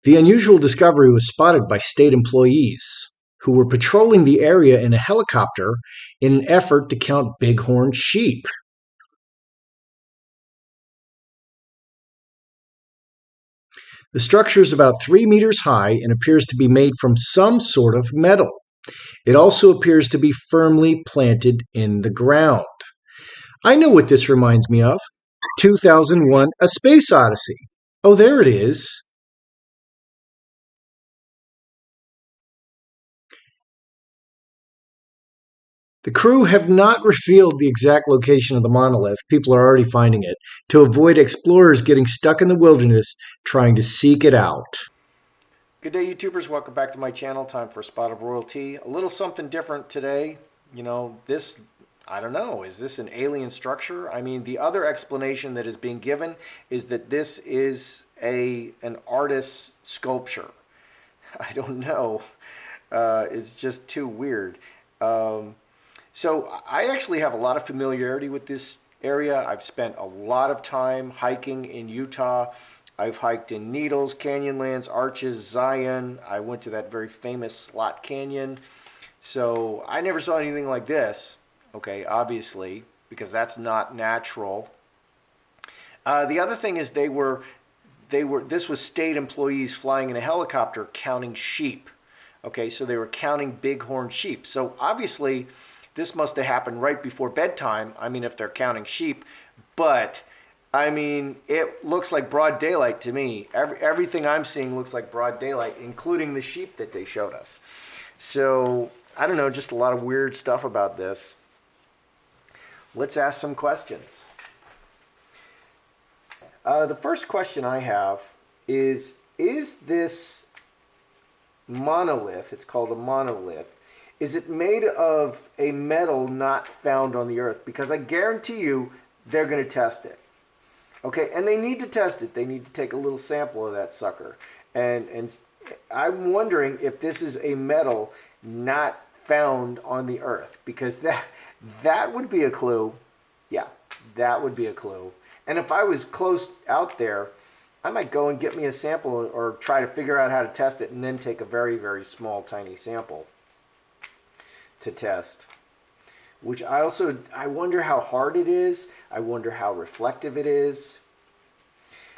The unusual discovery was spotted by state employees who were patrolling the area in a helicopter in an effort to count bighorn sheep. The structure is about 3 meters high and appears to be made from some sort of metal. It also appears to be firmly planted in the ground. I know what this reminds me of. 2001: A Space Odyssey. Oh, there it is. The crew have not revealed the exact location of the monolith. People are already finding it to avoid explorers getting stuck in the wilderness trying to seek it out. Good day, YouTubers. Welcome back to my channel. Time for a spot of royalty. A little something different today. You know, this, I don't know, is this an alien structure? I mean, the other explanation that is being given is that this is an artist's sculpture. I don't know. It's just too weird. So I actually have a lot of familiarity with this area. I've spent a lot of time hiking in Utah. I've hiked in Needles, Canyonlands, Arches, Zion. I went to that very famous Slot Canyon. So I never saw anything like this, okay, obviously, because that's not natural. The other thing is this was state employees flying in a helicopter counting sheep. Okay, so they were counting bighorn sheep. So obviously, this must have happened right before bedtime. I mean, if they're counting sheep, but I mean, it looks like broad daylight to me. Everything I'm seeing looks like broad daylight, including the sheep that they showed us. So I don't know, just a lot of weird stuff about this. Let's ask some questions. The first question I have is this monolith, it's called a monolith, is it made of a metal not found on the earth? Because I guarantee you they're going to test it. Okay, and they need to test it. They need to take a little sample of that sucker. And I'm wondering if this is a metal not found on the earth, because that would be a clue. Yeah, that would be a clue. And if I was close out there, I might go and get me a sample or try to figure out how to test it and then take a very, very small, tiny sample to test. Which I wonder how hard it is. I wonder how reflective it is.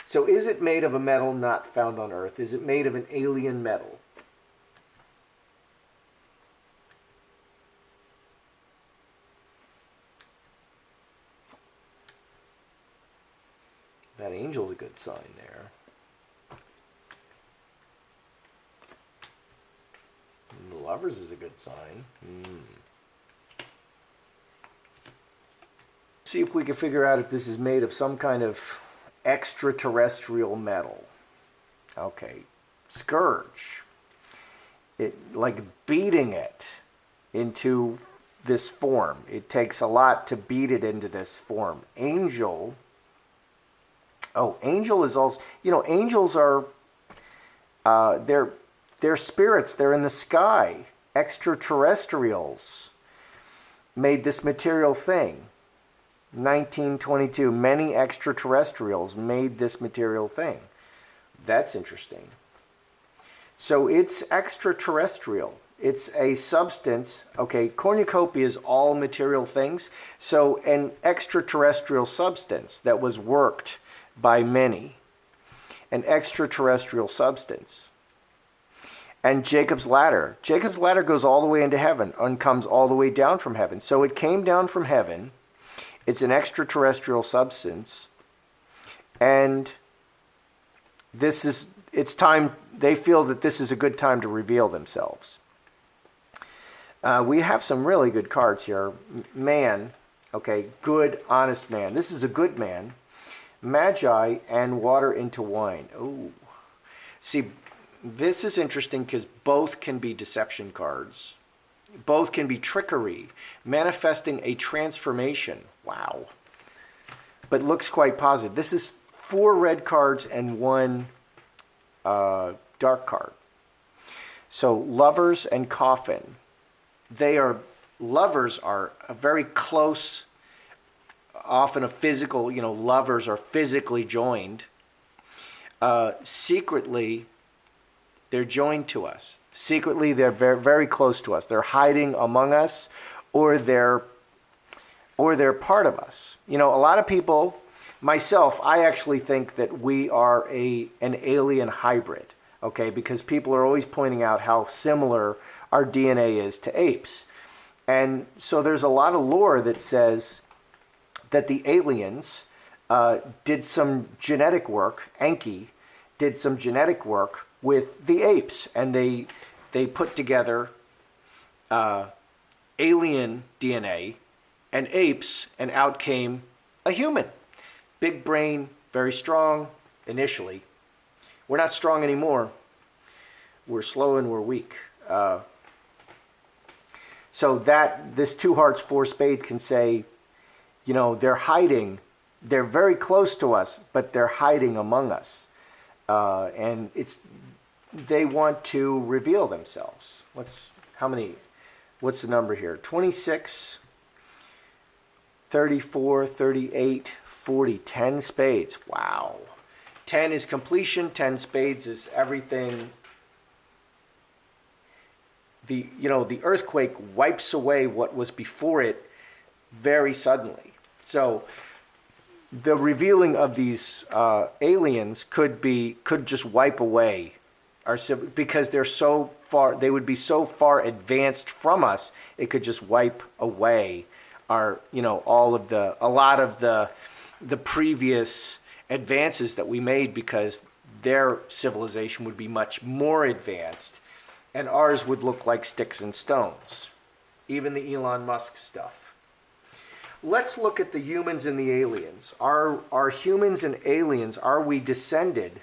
So is it made of a metal not found on Earth? Is it made of an alien metal? That angel's a good sign there. And the lovers is a good sign. See if we can figure out if this is made of some kind of extraterrestrial metal. Okay, scourge. Like beating it into this form. It takes a lot to beat it into this form. Angel. Oh, angel is also, you know, angels are, they're spirits. They're in the sky. Extraterrestrials made this material thing. 1922, many extraterrestrials made this material thing. That's interesting. So it's extraterrestrial. It's a substance. Okay, cornucopia is all material things. So an extraterrestrial substance that was worked by many. An extraterrestrial substance. And Jacob's ladder. Jacob's ladder goes all the way into heaven and comes all the way down from heaven. So it came down from heaven. It's an extraterrestrial substance, and it's time, they feel that this is a good time to reveal themselves. We have some really good cards here. Man, okay, good, honest man. This is a good man. Magi and water into wine. Oh, see, this is interesting because both can be deception cards. Both can be trickery, manifesting a transformation. Wow. But looks quite positive. This is 4 red cards and 1 dark card. So lovers and coffin. Lovers are a very close, often a physical, you know, lovers are physically joined. secretly they're joined to us. Secretly, they're very, very close to us. They're hiding among us, or they're part of us. You know, a lot of people, myself, I actually think that we are an alien hybrid. Okay, because people are always pointing out how similar our DNA is to apes. And so there's a lot of lore that says that the aliens did some genetic work, Enki did some genetic work with the apes, and they put together alien DNA and apes, and out came a human. Big brain, very strong initially. We're not strong anymore. We're slow and we're weak. So that this two hearts, four spades can say, you know, they're hiding. They're very close to us, but they're hiding among us. And they want to reveal themselves. What's the number here? 26, 34, 38, 40, 10 spades. Wow. 10 is completion, 10 spades is everything. The earthquake wipes away what was before it very suddenly. So the revealing of these aliens could just wipe away our because they're so far. They would be so far advanced from us. It could just wipe away a lot of the previous advances that we made, because their civilization would be much more advanced, and ours would look like sticks and stones. Even the Elon Musk stuff. Let's look at the humans and the aliens. Are humans and aliens, are we descended?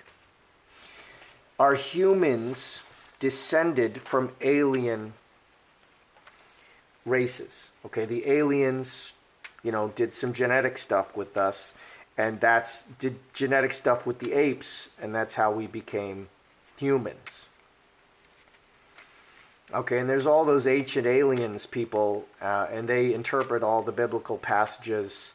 Are humans descended from alien races? Okay, the aliens, did some genetic stuff with us, and did genetic stuff with the apes, and that's how we became humans. Okay, and there's all those ancient aliens people, and they interpret all the biblical passages,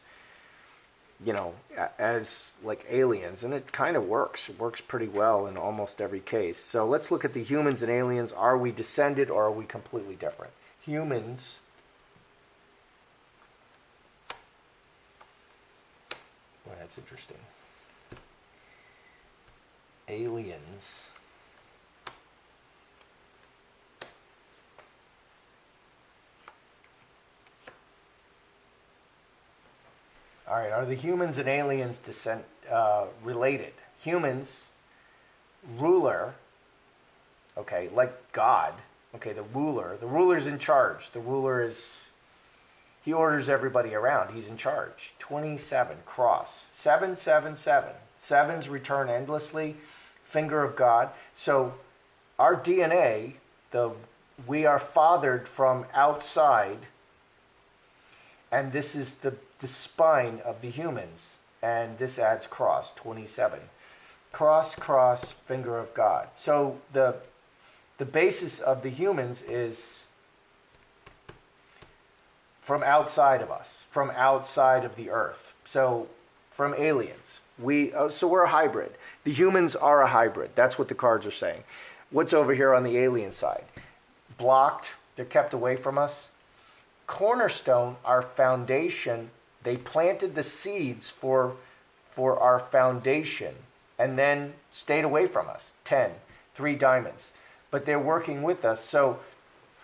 as like aliens, and it kind of works. It works pretty well in almost every case. So let's look at the humans and aliens. Are we descended, or are we completely different? Humans. Well, that's interesting. Aliens. All right, are the humans and aliens related? Humans, ruler, okay, like God, okay, the ruler's in charge. The ruler he orders everybody around. He's in charge. 27, cross. 7, 7, 7. Sevens return endlessly. Finger of God. So our DNA, we are fathered from outside, and this is the spine of the humans, and this adds cross, 27. Cross, cross, finger of God. So the basis of the humans is from outside of us, from outside of the earth. So from aliens. So we're a hybrid. The humans are a hybrid. That's what the cards are saying. What's over here on the alien side? Blocked. They're kept away from us. Cornerstone, our foundation. They planted the seeds for our foundation and then stayed away from us. 10, 3 diamonds. But they're working with us. So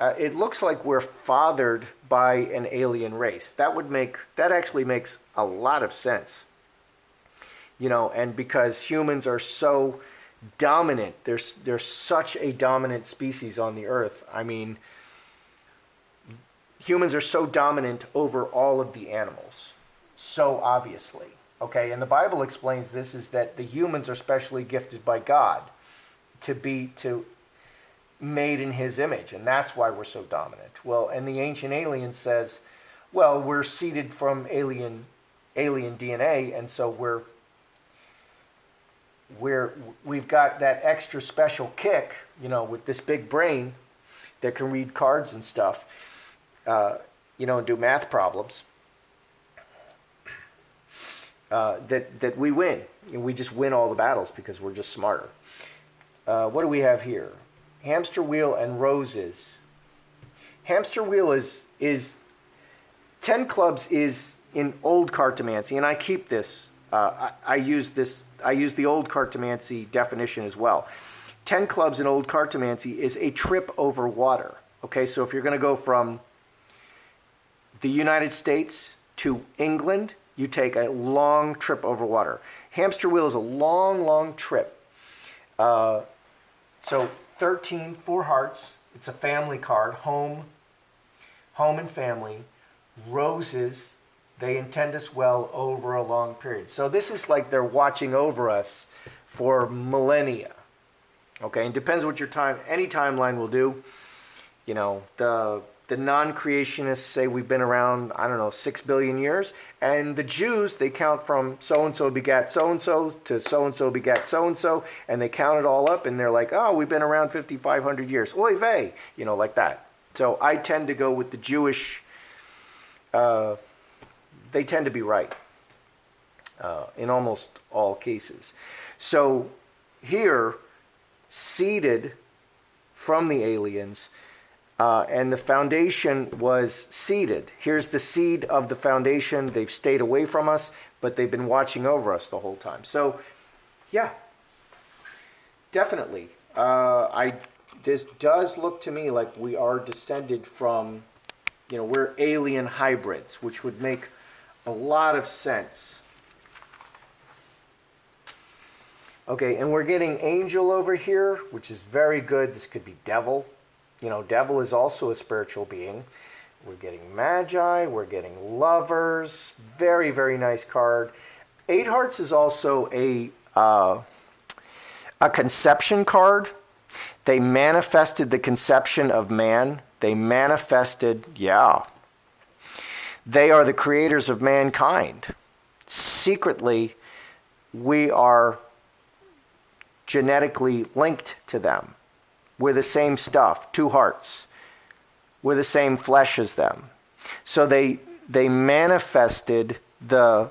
it looks like we're fathered by an alien race. That actually makes a lot of sense. And because humans are so dominant, they're such a dominant species on the earth. I mean, humans are so dominant over all of the animals, so obviously. Okay, and the Bible explains this is that the humans are specially gifted by God to be made in His image, and that's why we're so dominant. Well, and the ancient alien says, well, we're seeded from alien DNA, and so we've got that extra special kick, with this big brain that can read cards and stuff. And do math problems. that we win. We just win all the battles because we're just smarter. What do we have here? Hamster wheel and roses. Hamster wheel is 10 clubs is in old Cartomancy, and I keep this. I use this. I use the old Cartomancy definition as well. 10 clubs in old Cartomancy is a trip over water. Okay, so if you're going to go from the United States to England, you take a long trip over water. Hamster wheel is a long, long trip. So 13, 4 hearts. It's a family card. Home and family. Roses, they intend us well over a long period. So this is like they're watching over us for millennia. Okay, and depends what your any timeline will do. You know, the non-creationists say we've been around, I don't know, 6 billion years. And the Jews, they count from so-and-so begat so-and-so to so-and-so begat so-and-so. And they count it all up and they're like, oh, we've been around 5,500 years. Oy vey, you know, like that. So I tend to go with the Jewish, they tend to be right in almost all cases. So here, seeded from the aliens, and the foundation was seeded. Here's the seed of the foundation. They've stayed away from us, but they've been watching over us the whole time. So, yeah, definitely. This does look to me like we are descended from, you know, we're alien hybrids, which would make a lot of sense. Okay, and we're getting angel over here, which is very good. This could be devil. You know, devil is also a spiritual being. We're getting magi. We're getting lovers. Very, very nice card. 8 hearts is also a conception card. They manifested the conception of man. They manifested, yeah. They are the creators of mankind. Secretly, we are genetically linked to them. We're the same stuff, 2 hearts. We're the same flesh as them. So they manifested the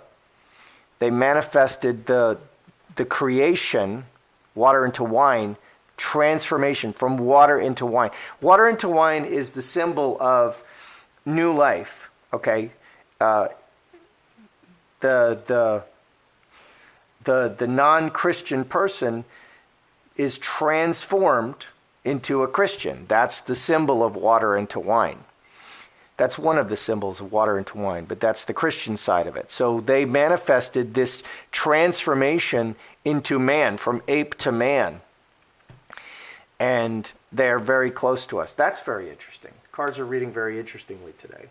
creation, water into wine, transformation from water into wine. Water into wine is the symbol of new life. Okay, the non-Christian person is transformed into a Christian. That's the symbol of water into wine. That's one of the symbols of water into wine, but that's the Christian side of it. So they manifested this transformation into man, from ape to man. And they're very close to us. That's very interesting. Cards are reading very interestingly today.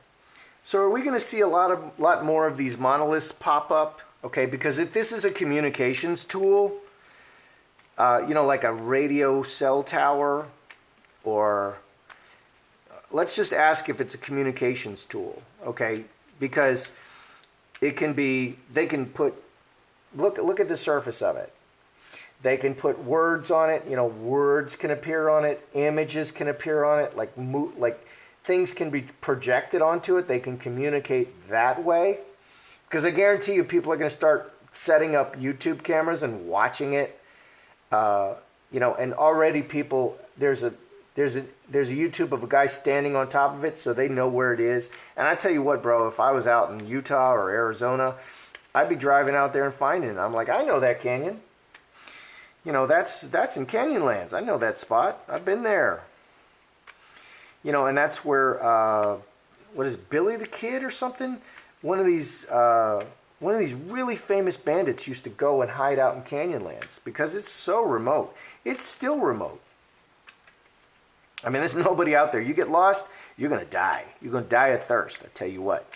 So are we going to see a lot more of these monoliths pop up? Okay, because if this is a communications tool, you know, like a radio cell tower, or let's just ask if it's a communications tool, okay? Because it can be, they can put, look at the surface of it. They can put words on it, you know, words can appear on it, images can appear on it, like things can be projected onto it. They can communicate that way. Because I guarantee you people are going to start setting up YouTube cameras and watching it. You know, and already people, there's a YouTube of a guy standing on top of it, so they know where it is. And I tell you what, bro, if I was out in Utah or Arizona, I'd be driving out there and finding it. I'm like, I know that canyon. You know, that's in Canyonlands. I know that spot. I've been there. You know, and that's where, what is it, Billy the Kid or something? One of these really famous bandits used to go and hide out in Canyonlands because it's so remote. It's still remote. I mean, there's nobody out there. You get lost, you're going to die. You're going to die of thirst, I tell you what.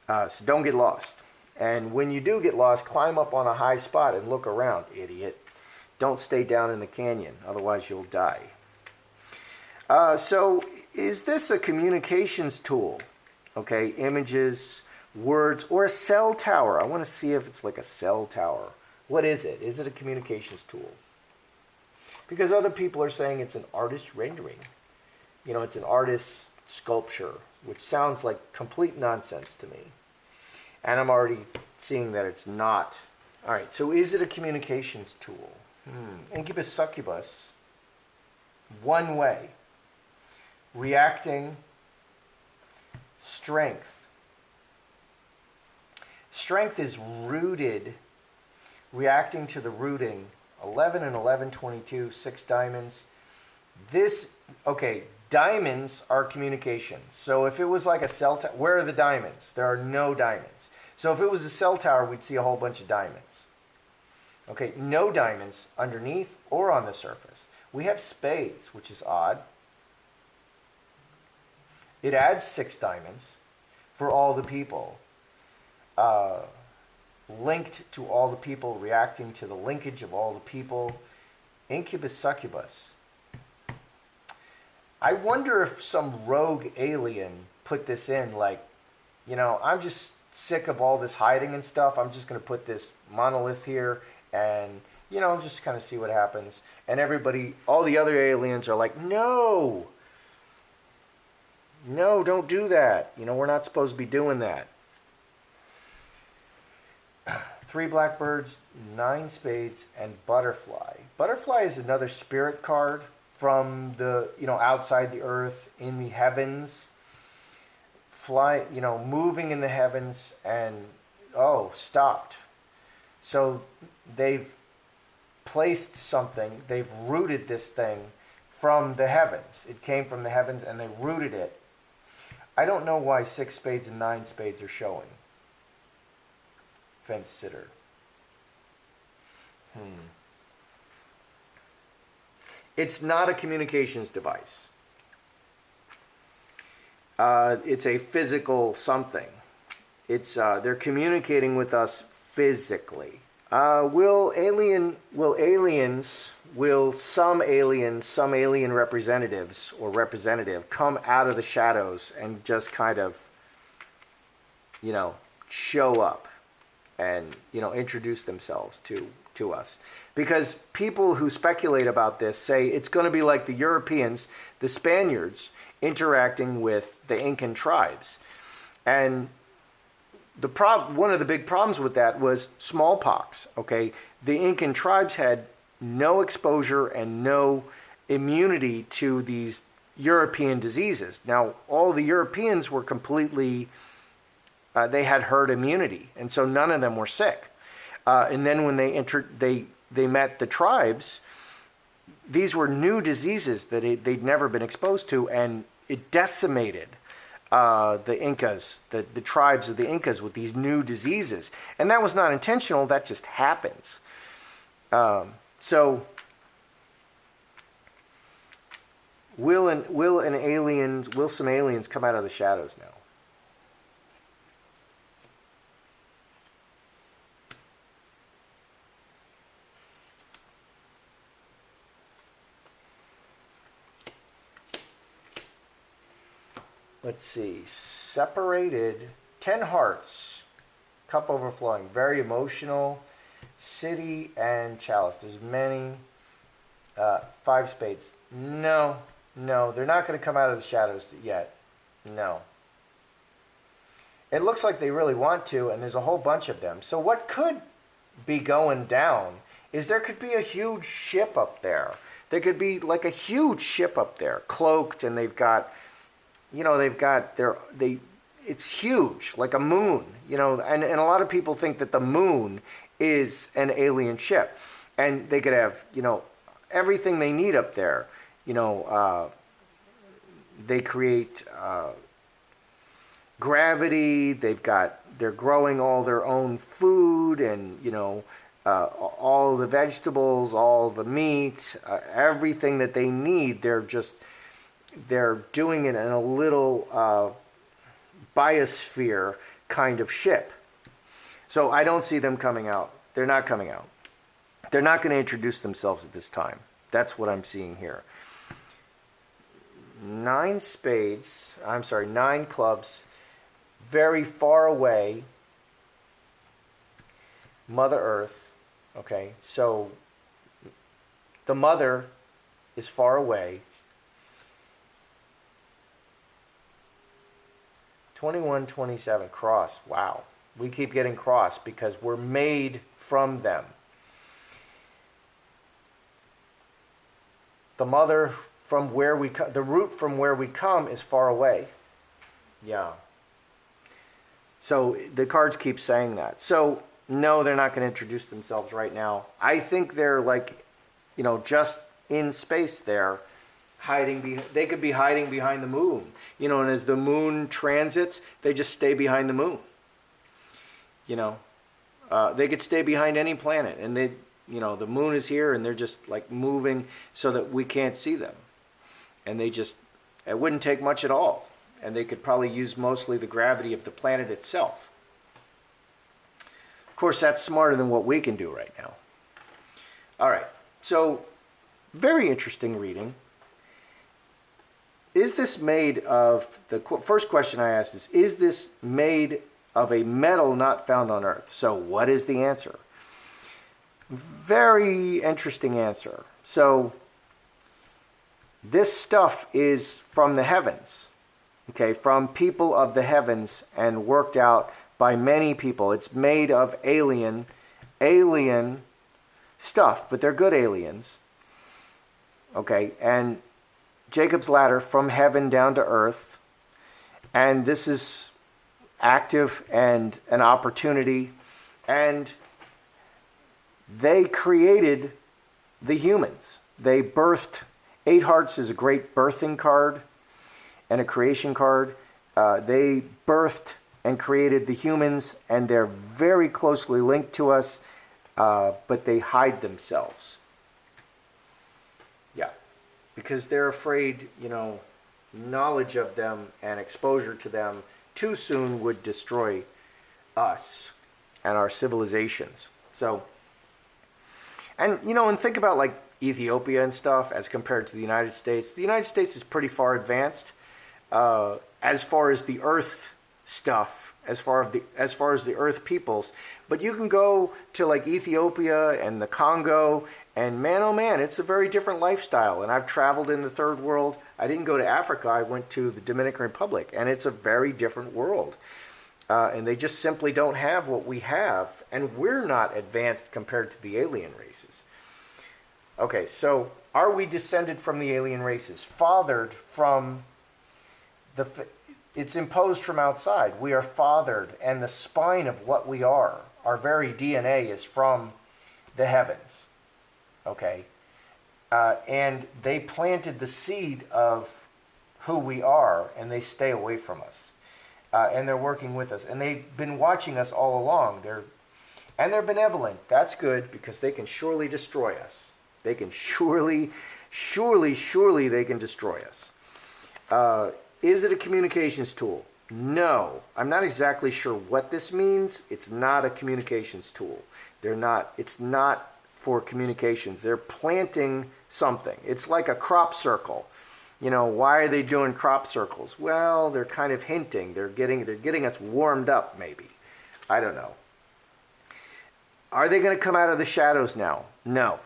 So don't get lost. And when you do get lost, climb up on a high spot and look around, idiot. Don't stay down in the canyon, otherwise you'll die. So is this a communications tool? Okay, images, words, or a cell tower. I want to see if it's like a cell tower. What is it? Is it a communications tool? Because other people are saying it's an artist rendering. You know, it's an artist's sculpture, which sounds like complete nonsense to me. And I'm already seeing that it's not. All right, so is it a communications tool? Incubus succubus, one way, reacting, strength. Strength is rooted, reacting to the rooting. 11 and 11, 22, 6 diamonds. Okay, diamonds are communications. So if it was like a cell tower, where are the diamonds? There are no diamonds. So if it was a cell tower, we'd see a whole bunch of diamonds. Okay, no diamonds underneath or on the surface. We have spades, which is odd. It adds 6 diamonds for all the people. Linked to all the people, reacting to the linkage of all the people. Incubus succubus. I wonder if some rogue alien put this in, like, I'm just sick of all this hiding and stuff. I'm just going to put this monolith here and, just kind of see what happens. And everybody, all the other aliens are like, no, don't do that. We're not supposed to be doing that. 3 blackbirds, 9 spades, and butterfly. Butterfly is another spirit card from the, outside the earth, in the heavens. Fly, moving in the heavens and, stopped. So they've placed something, they've rooted this thing from the heavens. It came from the heavens and they rooted it. I don't know why 6 spades and 9 spades are showing. Fence sitter. It's not a communications device. It's a physical something. It's they're communicating with us physically. Will some alien representatives or representative come out of the shadows and just kind of, show up and, introduce themselves to us? Because people who speculate about this say it's going to be like the Europeans, the Spaniards, interacting with the Incan tribes. And one of the big problems with that was smallpox. Okay, the Incan tribes had no exposure and no immunity to these European diseases. Now, all the Europeans were completely, they had herd immunity, and so none of them were sick. And then when they met the tribes, these were new diseases that they'd never been exposed to, and it decimated the Incas, the tribes of the Incas with these new diseases. And that was not intentional, that just happens. So will some aliens come out of the shadows now? Let's see, separated, 10 hearts, cup overflowing, very emotional, city and chalice. There's many, 5 spades. No, they're not going to come out of the shadows yet. No. It looks like they really want to, and there's a whole bunch of them. So what could be going down is there could be a huge ship up there. There could be like a huge ship up there, cloaked, and they've got, it's huge, like a moon, and a lot of people think that the moon is an alien ship, and they could have, everything they need up there. They create gravity. They're growing all their own food, and all the vegetables, all the meat, everything that they need. They're doing it in a little biosphere kind of ship. So I don't see them coming out. They're not coming out. They're not going to introduce themselves at this time. That's what I'm seeing here. 9 clubs, very far away. Mother Earth. Okay, so the mother is far away. 21, 27, cross. Wow. We keep getting crossed because we're made from them. The mother from where we come, the root from where we come is far away. Yeah. So the cards keep saying that. So no, they're not going to introduce themselves right now. I think they're like, just in space there, hiding. They could be hiding behind the moon, and as the moon transits, they just stay behind the moon. They could stay behind any planet, and the moon is here, and they're just like moving so that we can't see them. And it wouldn't take much at all. And they could probably use mostly the gravity of the planet itself. Of course, that's smarter than what we can do right now. All right, so very interesting reading. Is this made of, the first question I asked is this made of a metal not found on Earth? So what is the answer? Very interesting answer. So this stuff is from the heavens. Okay, from people of the heavens and worked out by many people. It's made of alien stuff, but they're good aliens. Okay, and Jacob's ladder from heaven down to earth. And this is active and an opportunity. And they created the humans. They birthed, 8 Hearts is a great birthing card and a creation card. They birthed and created the humans, and they're very closely linked to us, but they hide themselves. Yeah, because they're afraid, knowledge of them and exposure to them too soon would destroy us and our civilizations. So, and think about like Ethiopia and stuff as compared to the United States. The United States is pretty far advanced. As far as the Earth stuff, as far as the Earth peoples, but you can go to like Ethiopia and the Congo, and man, oh man, it's a very different lifestyle. And I've traveled in the third world. I didn't go to Africa. I went to the Dominican Republic, and it's a very different world. And they just simply don't have what we have, and we're not advanced compared to the alien races. Okay, so are we descended from the alien races, fathered from it's imposed from outside. We are fathered, and the spine of what we are, our very DNA, is from the heavens. Okay? And they planted the seed of who we are, and they stay away from us. And they're working with us. And they've been watching us all along. They're benevolent. That's good, because they can surely destroy us. They can surely they can destroy us. Is it a communications tool? No. I'm not exactly sure what this means. It's not a communications tool. It's not for communications. They're planting something. It's like a crop circle. Why are they doing crop circles? Well, they're kind of hinting. They're getting us warmed up, maybe. I don't know. Are they going to come out of the shadows now? No.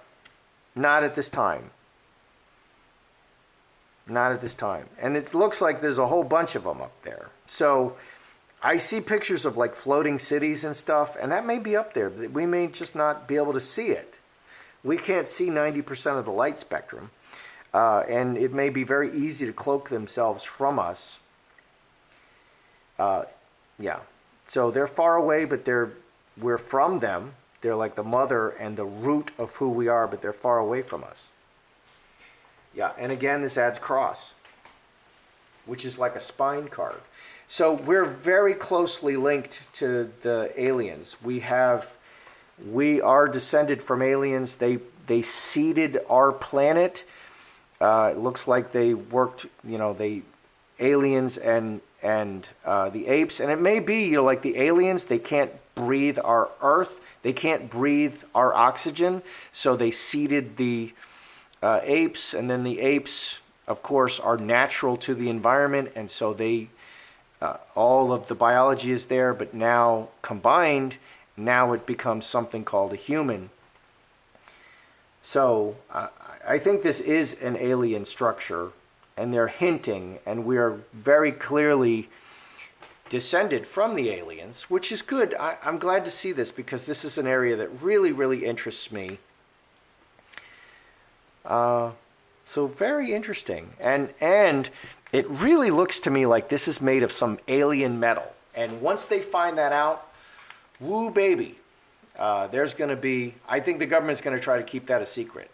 Not at this time. Not at this time. And it looks like there's a whole bunch of them up there. So I see pictures of like floating cities and stuff, and that may be up there. We may just not be able to see it. We can't see 90% of the light spectrum. And it may be very easy to cloak themselves from us. Yeah. So they're far away, but we're from them. They're like the mother and the root of who we are, but they're far away from us. Yeah, and again, this adds cross, which is like a spine card. So we're very closely linked to the aliens. We are descended from aliens. They seeded our planet. It looks like they worked, aliens and the apes. And it may be, like the aliens, they can't breathe our earth. They can't breathe our oxygen. So they seeded the apes, and then the apes, of course, are natural to the environment, and so all of the biology is there, but now combined, now it becomes something called a human. So I think this is an alien structure, and they're hinting, and we are very clearly descended from the aliens, which is good. I'm glad to see this because this is an area that really, really interests me. So very interesting. And it really looks to me like this is made of some alien metal. And once they find that out, woo baby, there's going to be, I think the government's going to try to keep that a secret.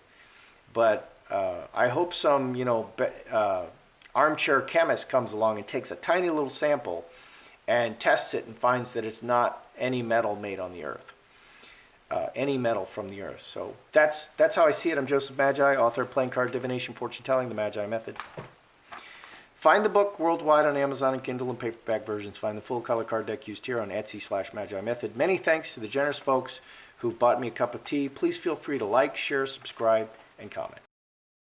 But I hope some, armchair chemist comes along and takes a tiny little sample and tests it and finds that it's not any metal made on the Earth. Any metal from the Earth. So that's how I see it. I'm Joseph Magi, author of Playing Card Divination, Fortune Telling, The Magi Method. Find the book worldwide on Amazon and Kindle and paperback versions. Find the full color card deck used here on Etsy/Magi Method. Many thanks to the generous folks who've bought me a cup of tea. Please feel free to like, share, subscribe, and comment.